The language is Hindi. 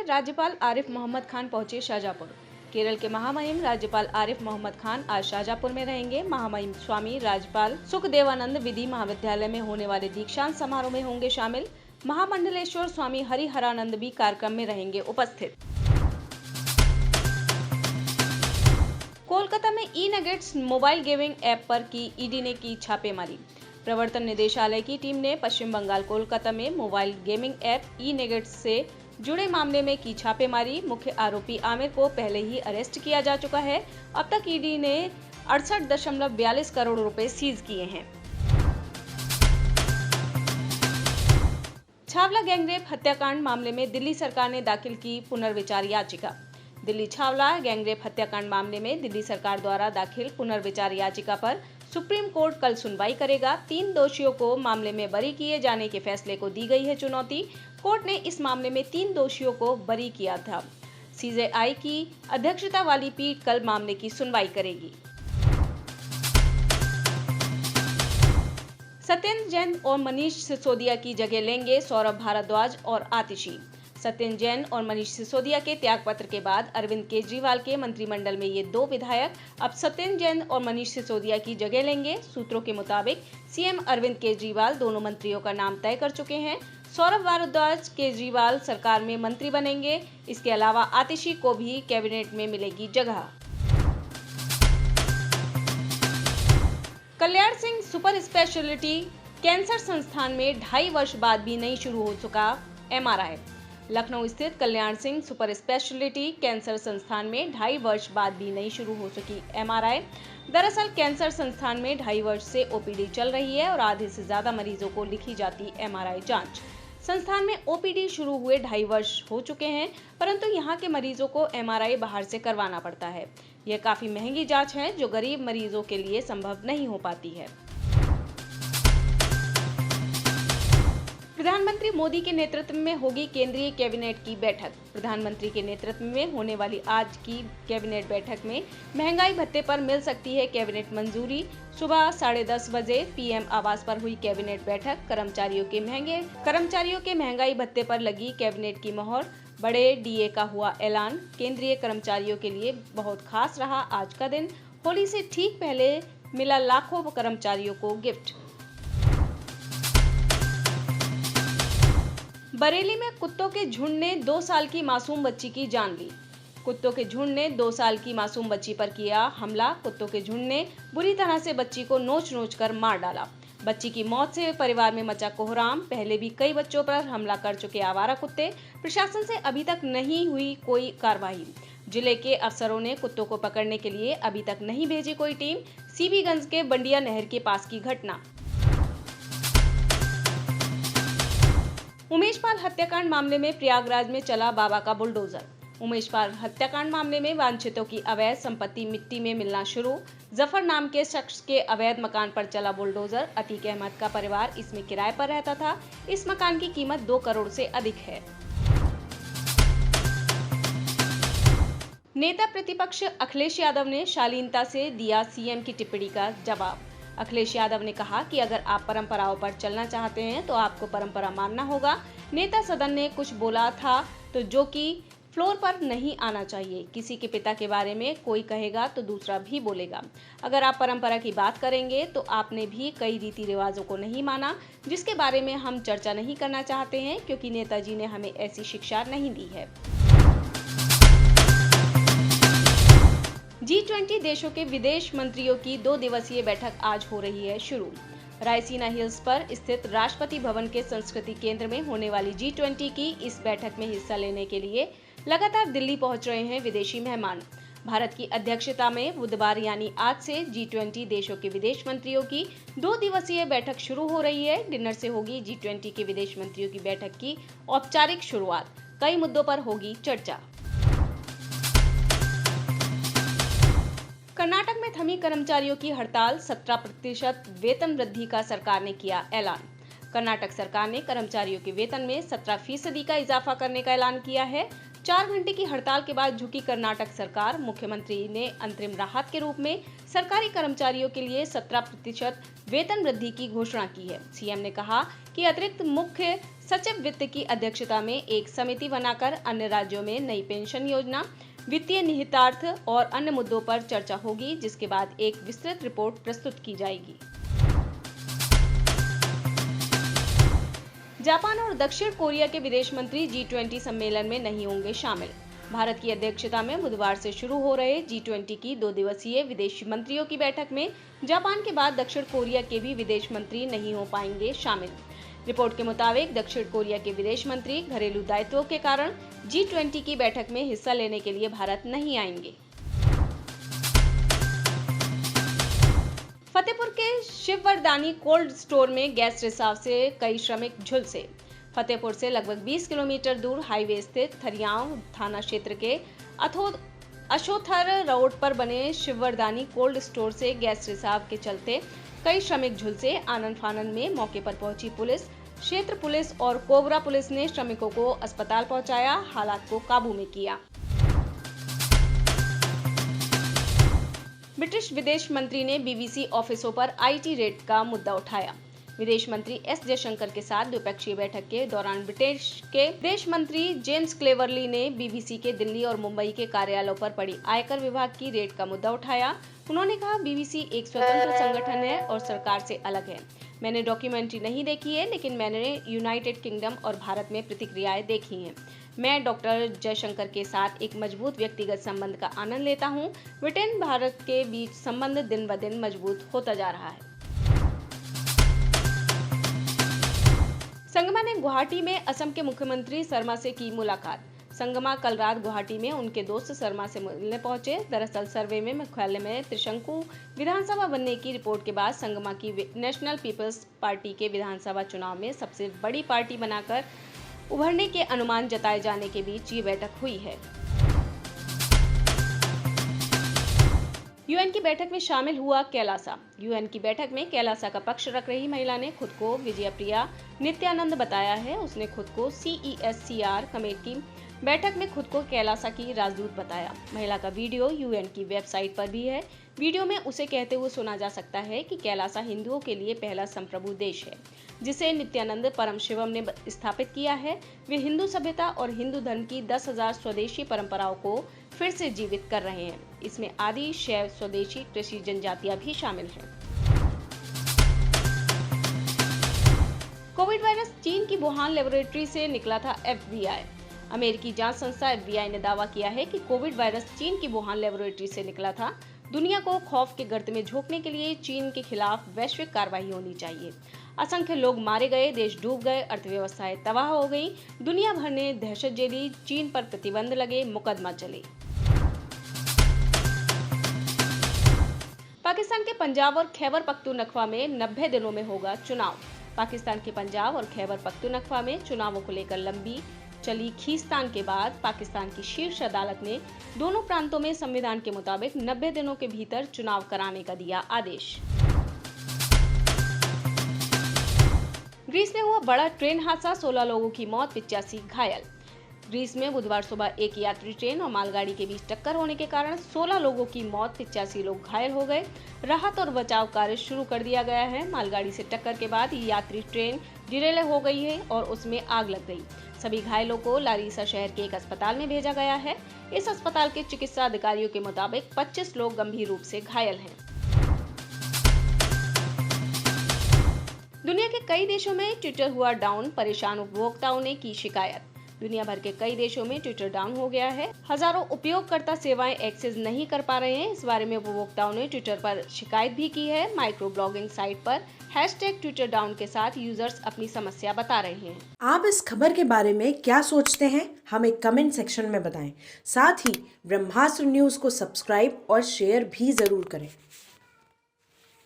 राज्यपाल आरिफ मोहम्मद खान पहुंचे शाहजहाँपुर। केरल के महामहिम राज्यपाल आरिफ मोहम्मद खान आज शाहजहाँपुर में रहेंगे। महामहिम स्वामी राज्यपाल सुखदेवानंद विधि महाविद्यालय में होने वाले दीक्षांत समारोह में होंगे शामिल। महामंडलेश्वर स्वामी हरिहरानंद भी कार्यक्रम में रहेंगे उपस्थित। कोलकाता में ई नगेट्स मोबाइल गेमिंग ऐप पर की ईडी ने की छापेमारी। प्रवर्तन निदेशालय की टीम ने पश्चिम बंगाल कोलकाता में मोबाइल गेमिंग ऐप ई नगेट्स से जुड़े मामले में की छापेमारी। मुख्य आरोपी आमिर को पहले ही अरेस्ट किया जा चुका है। अब तक ईडी ने 68.42 करोड़ रुपए सीज किए हैं। छावला गैंगरेप हत्याकांड मामले में दिल्ली सरकार ने दाखिल की पुनर्विचार याचिका। दिल्ली छावला गैंगरेप हत्याकांड मामले में दिल्ली सरकार द्वारा दाखिल पुनर्विचार याचिका पर सुप्रीम कोर्ट कल सुनवाई करेगा। 3 दोषियों को मामले में बरी किए जाने के फैसले को दी गई है चुनौती। कोर्ट ने इस मामले में 3 दोषियों को बरी किया था। सीजेआई की अध्यक्षता वाली पीठ कल मामले की सुनवाई करेगी। सत्येंद्र जैन और मनीष सिसोदिया की जगह लेंगे सौरभ भारद्वाज और आतिशी। सत्येंद्र जैन और मनीष सिसोदिया के त्यागपत्र के बाद अरविंद केजरीवाल के मंत्रिमंडल में ये 2 विधायक अब सत्येंद्र जैन और मनीष सिसोदिया की जगह लेंगे। सूत्रों के मुताबिक सीएम अरविंद केजरीवाल दोनों मंत्रियों का नाम तय कर चुके हैं। सौरभ भारद्वाज केजरीवाल सरकार में मंत्री बनेंगे। इसके अलावा आतिशी को भी कैबिनेट में मिलेगी जगह। Kalyan Singh super speciality cancer संस्थान में 2.5 वर्ष बाद भी नहीं शुरू हो चुका एमआरआई। लखनऊ स्थित Kalyan Singh super speciality cancer संस्थान में 2.5 वर्ष बाद भी नहीं शुरू हो सकी एमआरआई। दरअसल कैंसर संस्थान में 2.5 वर्ष से ओपीडी चल रही है और आधे से ज्यादा मरीजों को लिखी जाती एमआरआई जांच। संस्थान में ओपीडी शुरू हुए 2.5 वर्ष हो चुके हैं, परंतु यहाँ के मरीजों को एमआरआई बाहर से करवाना पड़ता है। यह काफी महंगी जांच है जो गरीब मरीजों के लिए संभव नहीं हो पाती है। प्रधानमंत्री मोदी के नेतृत्व में होगी केंद्रीय कैबिनेट की बैठक। प्रधानमंत्री के नेतृत्व में होने वाली आज की कैबिनेट बैठक में महंगाई भत्ते पर मिल सकती है कैबिनेट मंजूरी। सुबह 10:30 बजे पीएम आवास पर हुई कैबिनेट बैठक। कर्मचारियों के महंगाई भत्ते पर लगी कैबिनेट की मोहर। बड़े डीए का हुआ ऐलान। केंद्रीय कर्मचारियों के लिए बहुत खास रहा आज का दिन। होली से ठीक पहले मिला लाखों कर्मचारियों को गिफ्ट। बरेली में कुत्तों के झुंड ने 2 साल की मासूम बच्ची की जान ली। कुत्तों के झुंड ने 2 साल की मासूम बच्ची पर किया हमला। कुत्तों के झुंड ने बुरी तरह से बच्ची को नोच कर मार डाला। बच्ची की मौत से परिवार में मचा कोहराम। पहले भी कई बच्चों पर हमला कर चुके आवारा कुत्ते। प्रशासन से अभी तक नहीं हुई कोई कार्रवाई। जिले के अफसरों ने कुत्तों को पकड़ने के लिए अभी तक नहीं भेजी कोई टीम। सीबीगंज के बंडिया नहर के पास की घटना। उमेश पाल हत्याकांड मामले में प्रयागराज में चला बाबा का बुलडोजर। उमेश पाल हत्याकांड मामले में वांछितों की अवैध संपत्ति मिट्टी में मिलना शुरू। जफर नाम के शख्स के अवैध मकान पर चला बुलडोजर। अतीक अहमद का परिवार इसमें किराए पर रहता था। इस मकान की कीमत 2 करोड़ से अधिक है। नेता प्रतिपक्ष अखिलेश यादव ने शालीनता से दिया सीएम की टिप्पणी का जवाब। अखिलेश यादव ने कहा कि अगर आप परंपराओं पर चलना चाहते हैं तो आपको परंपरा मानना होगा। नेता सदन ने कुछ बोला था तो जो कि फ्लोर पर नहीं आना चाहिए। किसी के पिता के बारे में कोई कहेगा तो दूसरा भी बोलेगा। अगर आप परंपरा की बात करेंगे तो आपने भी कई रीति रिवाजों को नहीं माना, जिसके बारे में हम चर्चा नहीं करना चाहते हैं, क्योंकि नेताजी ने हमें ऐसी शिक्षा नहीं दी है। G20 देशों के विदेश मंत्रियों की 2 दिवसीय बैठक आज हो रही है शुरू। रायसीना हिल्स पर स्थित राष्ट्रपति भवन के संस्कृति केंद्र में होने वाली G20 की इस बैठक में हिस्सा लेने के लिए लगातार दिल्ली पहुंच रहे हैं विदेशी मेहमान। भारत की अध्यक्षता में बुधवार यानी आज से G20 देशों के विदेश मंत्रियों की 2 दिवसीय बैठक शुरू हो रही है। डिनर से होगी G20 के विदेश मंत्रियों की बैठक की औपचारिक शुरुआत। कई मुद्दों पर होगी चर्चा। कर्नाटक में थमी कर्मचारियों की हड़ताल। 17% वेतन वृद्धि का सरकार ने किया ऐलान। कर्नाटक सरकार ने कर्मचारियों के वेतन में 17% का इजाफा करने का ऐलान किया है। 4 घंटे की हड़ताल के बाद झुकी कर्नाटक सरकार। मुख्यमंत्री ने अंतरिम राहत के रूप में सरकारी कर्मचारियों के लिए 17% वेतन वृद्धि की घोषणा की है। सीएम ने कहा कि अतिरिक्त मुख्य सचिव वित्त की अध्यक्षता में एक समिति बनाकर अन्य राज्यों में नई पेंशन योजना, वित्तीय निहितार्थ और अन्य मुद्दों पर चर्चा होगी, जिसके बाद एक विस्तृत रिपोर्ट प्रस्तुत की जाएगी। जापान और दक्षिण कोरिया के विदेश मंत्री G20 सम्मेलन में नहीं होंगे शामिल। भारत की अध्यक्षता में बुधवार से शुरू हो रहे G20 की 2 दिवसीय विदेश मंत्रियों की बैठक में जापान के बाद दक्षिण कोरिया के भी विदेश मंत्री नहीं हो पाएंगे शामिल। रिपोर्ट के मुताबिक दक्षिण कोरिया के विदेश मंत्री घरेलू दायित्वों के कारण G20 की बैठक में हिस्सा लेने के लिए भारत नहीं आएंगे। फतेहपुर के शिववरदानी कोल्ड स्टोर में गैस रिसाव से कई श्रमिक झुलसे। फतेहपुर से लगभग 20 किलोमीटर दूर हाईवे स्थित थरियाव थाना क्षेत्र के अशोथर रोड पर बने शिववरदानी कोल्ड स्टोर से गैस रिसाव के चलते कई श्रमिक झुलसे। आनन फानन में मौके पर पहुंची पुलिस, क्षेत्र पुलिस और कोबरा पुलिस ने श्रमिकों को अस्पताल पहुंचाया, हालात को काबू में किया। ब्रिटिश विदेश मंत्री ने बीबीसी ऑफिसों पर IT रेड का मुद्दा उठाया। विदेश मंत्री S जयशंकर के साथ द्विपक्षीय बैठक के दौरान ब्रिटेन के विदेश मंत्री जेम्स क्लेवरली ने बीबीसी के दिल्ली और मुंबई के कार्यालयों पर पड़ी आयकर विभाग की रेड का मुद्दा उठाया। उन्होंने कहा, बीबीसी एक स्वतंत्र संगठन है और सरकार से अलग है। मैंने डॉक्यूमेंट्री नहीं देखी है, लेकिन मैंने यूनाइटेड किंगडम और भारत में प्रतिक्रियाएं देखी हैं। मैं डॉक्टर जयशंकर के साथ एक मजबूत व्यक्तिगत संबंध का आनंद लेता हूं। ब्रिटेन भारत के बीच संबंध दिन ब दिन मजबूत होता जा रहा है। संगमा ने गुवाहाटी में असम के मुख्यमंत्री शर्मा से की मुलाकात। संगमा कल रात गुवाहाटी में उनके दोस्त शर्मा से मिलने पहुंचे। दरअसल सर्वे में मुख्यालय में त्रिशंकु विधानसभा बनने की रिपोर्ट के बाद संगमा की नेशनल पीपल्स पार्टी के विधानसभा चुनाव में सबसे बड़ी पार्टी बनाकर उभरने के अनुमान जताए जाने के बीच ये बैठक हुई है। यूएन की बैठक में शामिल हुआ कैलासा। यूएन की बैठक में कैलासा का पक्ष रख रही महिला ने खुद को विजयप्रिया नित्यानंद बताया है। उसने खुद को CESCR कमेटी बैठक में खुद को कैलासा की राजदूत बताया। महिला का वीडियो यूएन की वेबसाइट पर भी है। वीडियो में उसे कहते हुए सुना जा सकता है कि कैलासा हिंदुओं के लिए पहला संप्रभु देश है, जिसे नित्यानंद परम शिवम ने स्थापित किया है। वे हिंदू सभ्यता और हिंदू धर्म की 10,000 स्वदेशी परंपराओं को फिर से जीवित कर रहे हैं। इसमें आदि शैव स्वदेशी कृषि जनजातियां भी शामिल हैं। कोविड वायरस चीन की वुहान लेबोरेटरी से निकला था। FBI अमेरिकी जांच संस्था FBI ने दावा किया है कि कोविड वायरस चीन की वुहान लेबोरेटरी से निकला था। दुनिया को खौफ के गर्त में झोंकने के लिए चीन के खिलाफ वैश्विक कार्रवाई होनी चाहिए। असंख्य लोग मारे गए, देश डूब गए, अर्थव्यवस्थाएं तबाह हो गई, दुनिया भर ने दहशत झेली, चीन पर प्रतिबंध लगे, मुकदमा चले। पाकिस्तान के पंजाब और खैबर पख्तूनख्वा में 90 दिनों में होगा चुनाव। पाकिस्तान के पंजाब और खैबर पख्तूनख्वा में चुनावों को लेकर लंबी चली खींचतान के बाद पाकिस्तान की शीर्ष अदालत ने दोनों प्रांतों में संविधान के मुताबिक 90 दिनों के भीतर चुनाव कराने का दिया आदेश। ग्रीस में हुआ बड़ा ट्रेन हादसा, 16 लोगों की मौत, 85 घायल। ग्रीस में बुधवार सुबह एक यात्री ट्रेन और मालगाड़ी के बीच टक्कर होने के कारण 16 लोगों की मौत, 85 लोग घायल हो गए। राहत और बचाव कार्य शुरू कर दिया गया है। मालगाड़ी से टक्कर के बाद यात्री ट्रेन डिरेल हो गई है और उसमें आग लग गई। सभी घायलों को लारीसा शहर के एक अस्पताल में भेजा गया है। इस अस्पताल के चिकित्सा अधिकारियों के मुताबिक 25 लोग गंभीर रूप से घायल हैं। दुनिया के कई देशों में ट्विटर हुआ डाउन, परेशान उपभोक्ताओं ने की शिकायत। दुनिया भर के कई देशों में ट्विटर डाउन हो गया है। हजारों उपयोगकर्ता सेवाएं एक्सेस नहीं कर पा रहे हैं। इस बारे में उपभोक्ताओं ने ट्विटर पर शिकायत भी की है। माइक्रो ब्लॉगिंग साइट पर #ट्विटर डाउन के साथ यूजर्स अपनी समस्या बता रहे हैं। आप इस खबर के बारे में क्या सोचते हैं, हमें कमेंट सेक्शन में बताएं। साथ ही ब्रह्मास्त्र न्यूज को सब्सक्राइब और शेयर भी जरूर करें।